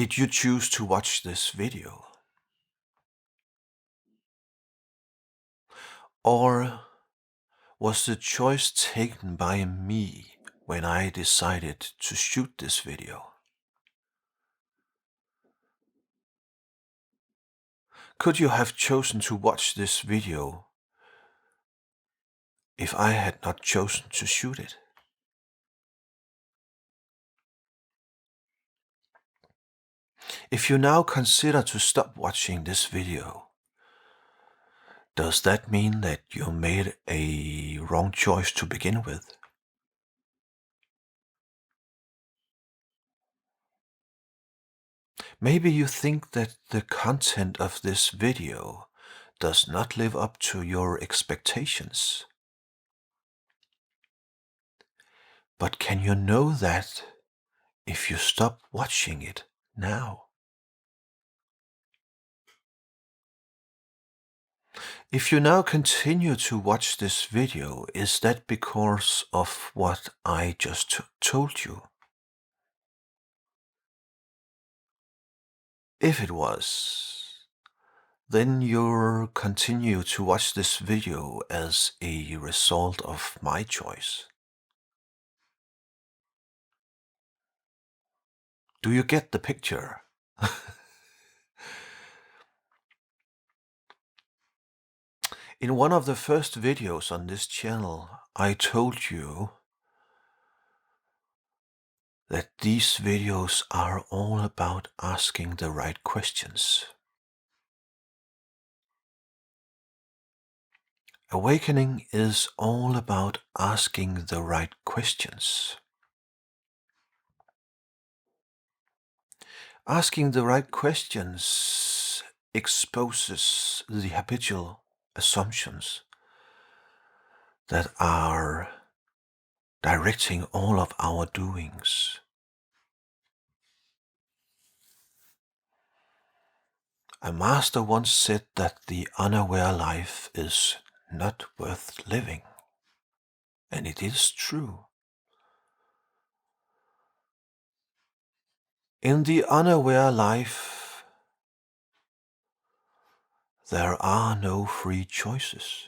Did you choose to watch this video? Or was the choice taken by me when I decided to shoot this video? Could you have chosen to watch this video if I had not chosen to shoot it? If you now consider to stop watching this video, does that mean that you made a wrong choice to begin with? Maybe you think that the content of this video does not live up to your expectations. But can you know that if you stop watching it now? If you now continue to watch this video, is that because of what I just told you? If it was, then you'll continue to watch this video as a result of my choice. Do you get the picture? In one of the first videos on this channel, I told you that these videos are all about asking the right questions. Awakening is all about asking the right questions. Asking the right questions exposes the habitual assumptions that are directing all of our doings. A master once said that the unaware life is not worth living, and it is true. In the unaware life, there are no free choices.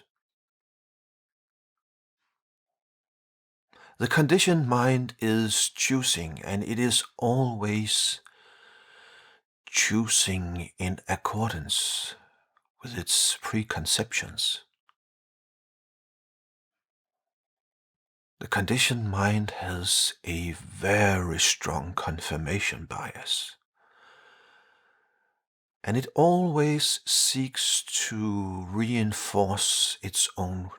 The conditioned mind is choosing, and it is always choosing in accordance with its preconceptions. The conditioned mind has a very strong confirmation bias, and it always seeks to reinforce its own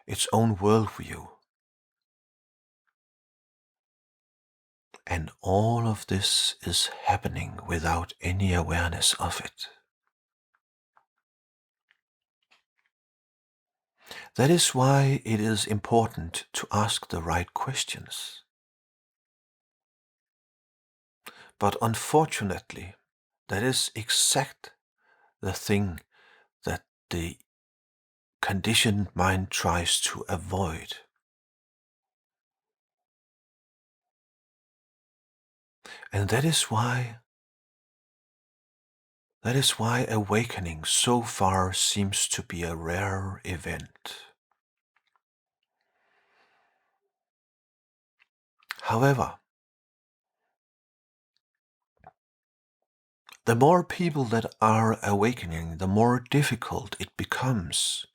worldview. And all of this is happening without any awareness of it. That is why it is important to ask the right questions. But unfortunately, that is exact the thing that the conditioned mind tries to avoid. And that is why awakening so far seems to be a rare event. However, the more people that are awakening, the more difficult it becomes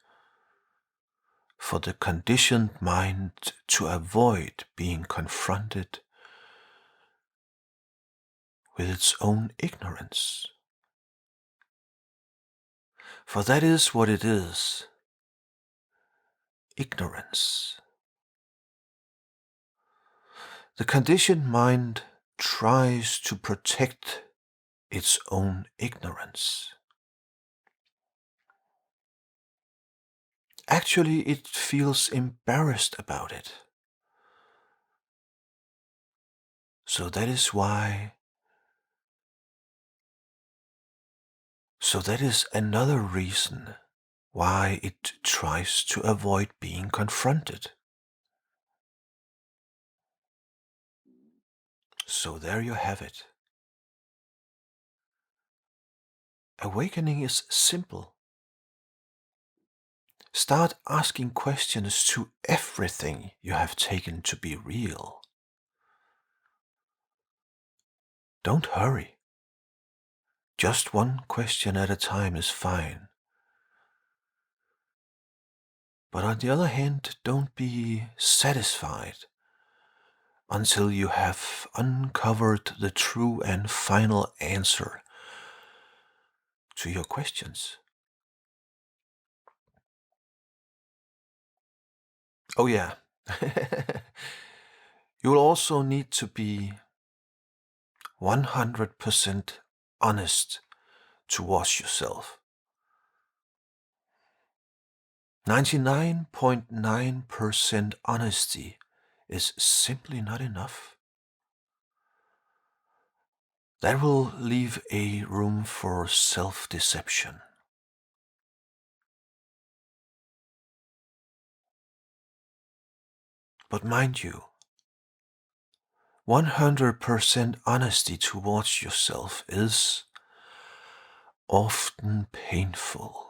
for the conditioned mind to avoid being confronted with its own ignorance. For that is what it is: ignorance. The conditioned mind tries to protect its own ignorance. Actually, it feels embarrassed about it. So that is another reason why it tries to avoid being confronted. So there you have it. Awakening is simple. Start asking questions to everything you have taken to be real. Don't hurry. Just one question at a time is fine. But on the other hand, don't be satisfied until you have uncovered the true and final answer to your questions. Oh, yeah. You'll also need to be 100% honest towards yourself. 99.9% honesty is simply not enough. That will leave a room for self-deception. But mind you, 100% honesty towards yourself is often painful.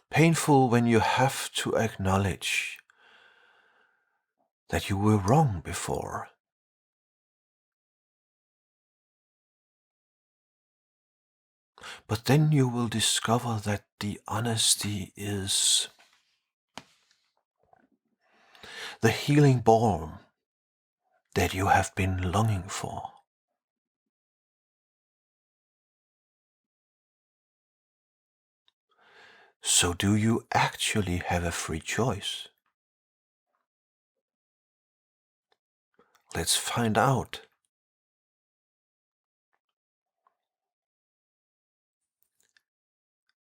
Painful when you have to acknowledge that you were wrong before. But then you will discover that the honesty is the healing balm that you have been longing for. So do you actually have a free choice? Let's find out.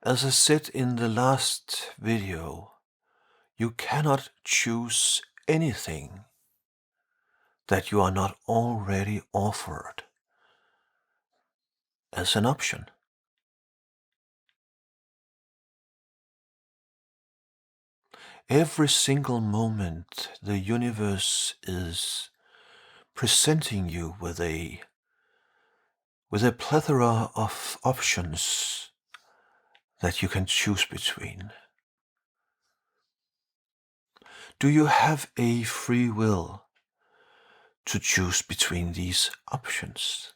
As I said in the last video, you cannot choose anything that you are not already offered as an option. Every single moment the universe is presenting you with a plethora of options that you can choose between. Do you have a free will to choose between these options?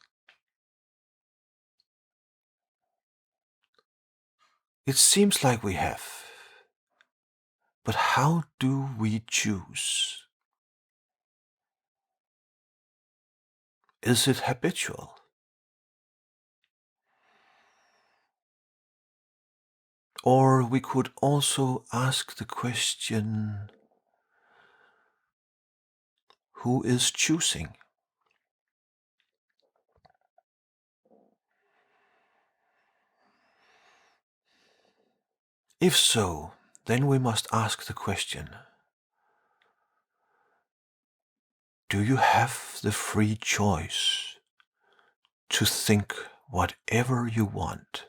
It seems like we have. But how do we choose? Is it habitual? Or we could also ask the question, who is choosing? If so, then we must ask the question, do you have the free choice to think whatever you want?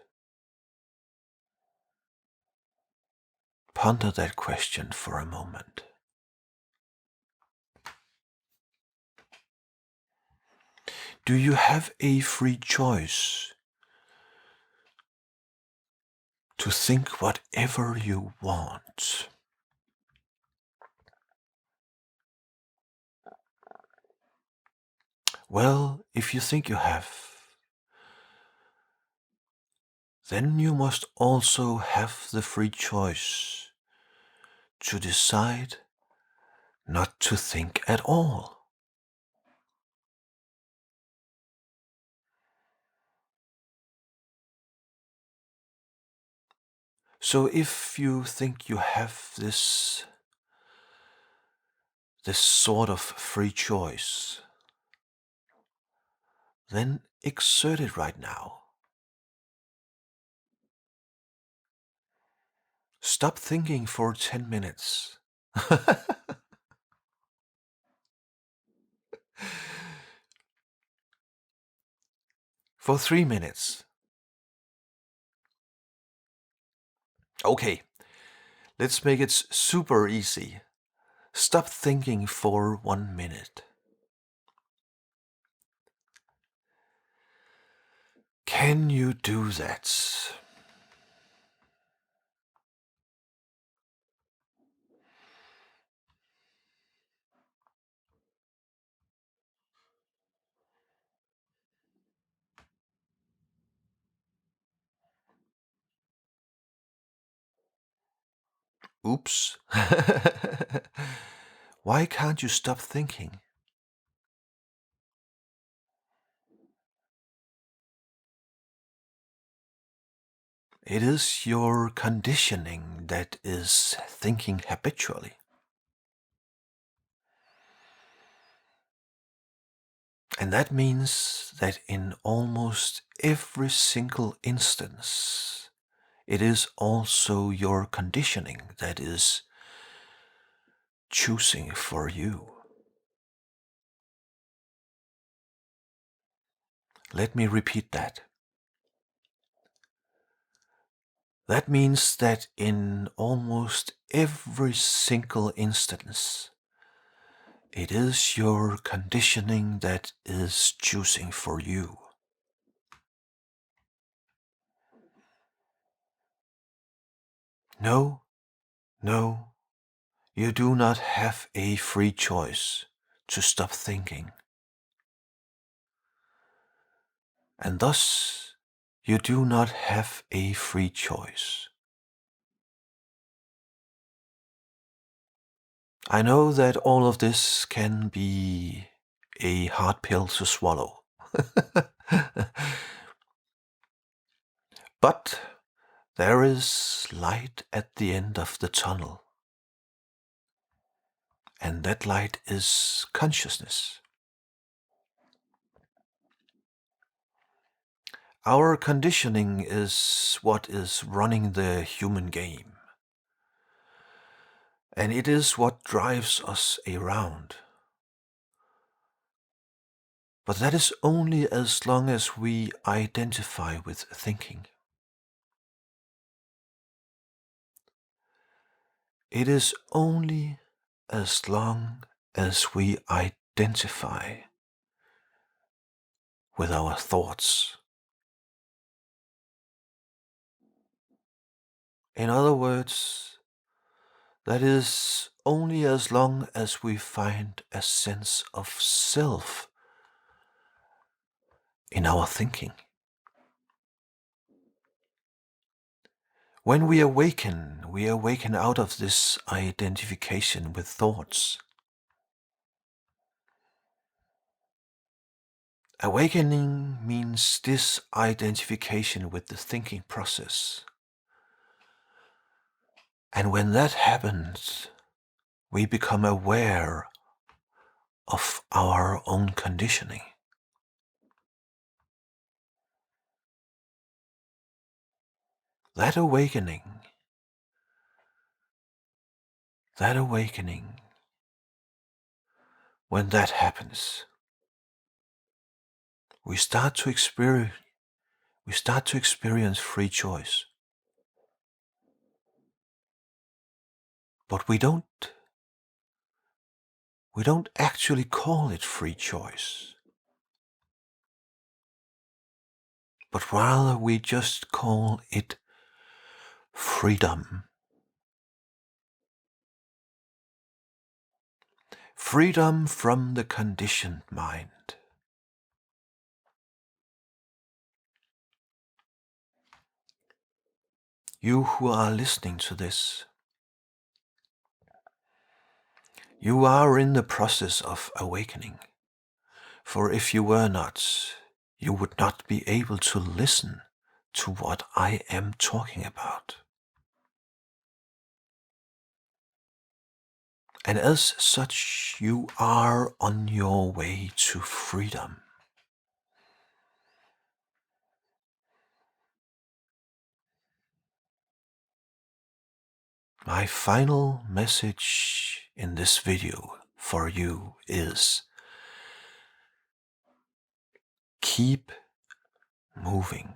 Ponder that question for a moment. Do you have a free choice to think whatever you want? Well, if you think you have, then you must also have the free choice to decide not to think at all. So if you think you have this sort of free choice, then exert it right now. Stop thinking for 10 minutes. For 3 minutes. Okay, let's make it super easy. Stop thinking for 1 minute. Can you do that? Oops. Why can't you stop thinking? It is your conditioning that is thinking habitually. And that means that in almost every single instance, it is also your conditioning that is choosing for you. Let me repeat that. That means that in almost every single instance, it is your conditioning that is choosing for you. No, no, you do not have a free choice to stop thinking. And thus, you do not have a free choice. I know that all of this can be a hard pill to swallow. But there is light at the end of the tunnel. And that light is consciousness. Our conditioning is what is running the human game. And it is what drives us around. But that is only as long as we identify with thinking. It is only as long as we identify with our thoughts. In other words, that is only as long as we find a sense of self in our thinking. When we awaken out of this identification with thoughts. Awakening means disidentification with the thinking process. And when that happens, we become aware of our own conditioning. That awakening, when that happens, we start to experience free choice. But we don't actually call it free choice. But rather we just call it freedom. Freedom from the conditioned mind. You who are listening to this, you are in the process of awakening. For if you were not, you would not be able to listen to what I am talking about. And as such, you are on your way to freedom. My final message in this video for you is keep moving.